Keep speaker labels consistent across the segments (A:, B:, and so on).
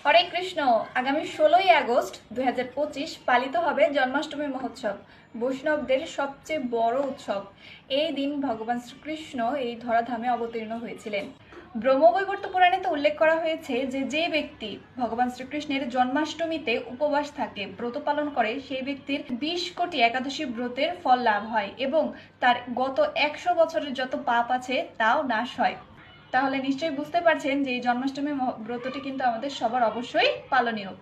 A: হরে কৃষ্ণ। আগামী 16ই আগস্ট 2025 পালিত হবে জন্মাষ্টমী মহোৎসব, বৈষ্ণবদের সবচেয়ে বড় উৎসব। এই দিন ভগবান শ্রীকৃষ্ণ এই ধরাধামে অবতীর্ণ হয়েছিলেন। ব্রহ্মবৈবর্ত পুরাণে তো উল্লেখ করা হয়েছে যে যে ব্যক্তি ভগবান শ্রীকৃষ্ণের জন্মাষ্টমীতে উপবাস থাকে, ব্রত পালন করে, সেই ব্যক্তির 20 কোটি একাদশী ব্রতের ফল লাভ হয় এবং তার গত 100 বছরের যত পাপ আছে তাও নাশ হয়। তাহলে নিশ্চয়ই বুঝতে পারছেন যে এই জন্মাষ্টমী ব্রতটি কিন্তু আমাদের সবার অবশ্যই পালনীয়।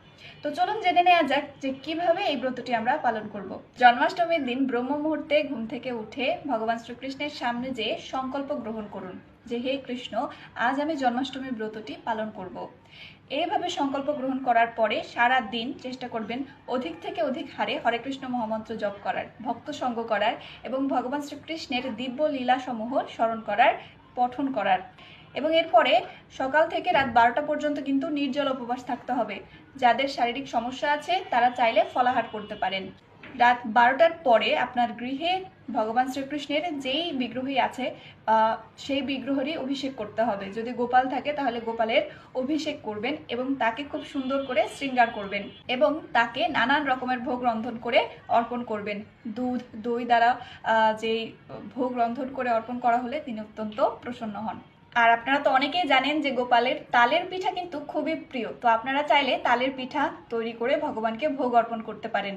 A: তো চলুন জেনে নেওয়া যাক যে কিভাবে এই ব্রতটি আমরা পালন করব। জন্মাষ্টমীর দিন ব্রহ্ম মুহূর্তে ঘুম থেকে উঠে ভগবান শ্রীকৃষ্ণের সামনে যে সংকল্প গ্রহণ করুন যে হে কৃষ্ণ, আজ আমি জন্মাষ্টমী ব্রতটি পালন করব। এইভাবে সংকল্প গ্রহণ করার পরে সারা দিন চেষ্টা করবেন অধিক থেকে অধিক হারে হরে কৃষ্ণ মহামন্ত্র জপ করার, ভক্ত সঙ্গ করার এবং ভগবান শ্রীকৃষ্ণের দিব্য লীলা সমূহ স্মরণ করার, পঠন করার। এবং এরপরে সকাল থেকে রাত 12টা পর্যন্ত কিন্তু নির্জল উপবাস থাকতে হবে। যাদের শারীরিক সমস্যা আছে তারা চাইলে ফলাহার করতে পারেন। রাত 12টার পরে আপনার গৃহে ভগবান শ্রীকৃষ্ণের যেই বিগ্রহই আছে সেই বিগ্রহেরই অভিষেক করতে হবে। যদি গোপাল থাকে তাহলে গোপালের অভিষেক করবেন এবং তাকে খুব সুন্দর করে শৃঙ্গার করবেন এবং তাকে নানান রকমের ভোগ রন্ধন করে অর্পণ করবেন। দুধ দই দ্বারা যেই ভোগ রন্ধন করে অর্পণ করা হলে তিনি অত্যন্ত প্রসন্ন হন। আর আপনারা তো অনেকেই জানেন যে গোপালের তালের পিঠা কিন্তু খুবই প্রিয়, তো আপনারা চাইলে তালের পিঠা তৈরি করে ভগবানকে ভোগ অর্পণ করতে পারেন।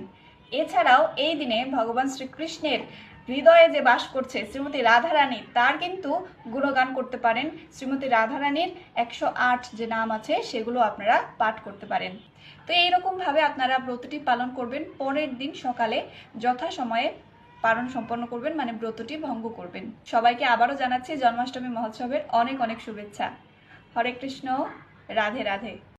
A: এছাড়াও এই দিনে ভগবান শ্রীকৃষ্ণের হৃদয়ে যে বাস করছে শ্রীমতী রাধারানী, তার কিন্তু গুণগান করতে পারেন। শ্রীমতী রাধারানীর 108 যে নাম আছে সেগুলো আপনারা পাঠ করতে পারেন। তো এইরকম ভাবে আপনারা ব্রতটি পালন করবেন। পরের দিন সকালে যথাসময়ে পালন সম্পন্ন করবেন, মানে ব্রতটি ভঙ্গ করবেন। সবাইকে আবারও জানাচ্ছি জন্মাষ্টমী মহোৎসবের অনেক অনেক শুভেচ্ছা। হরে কৃষ্ণ, রাধে রাধে।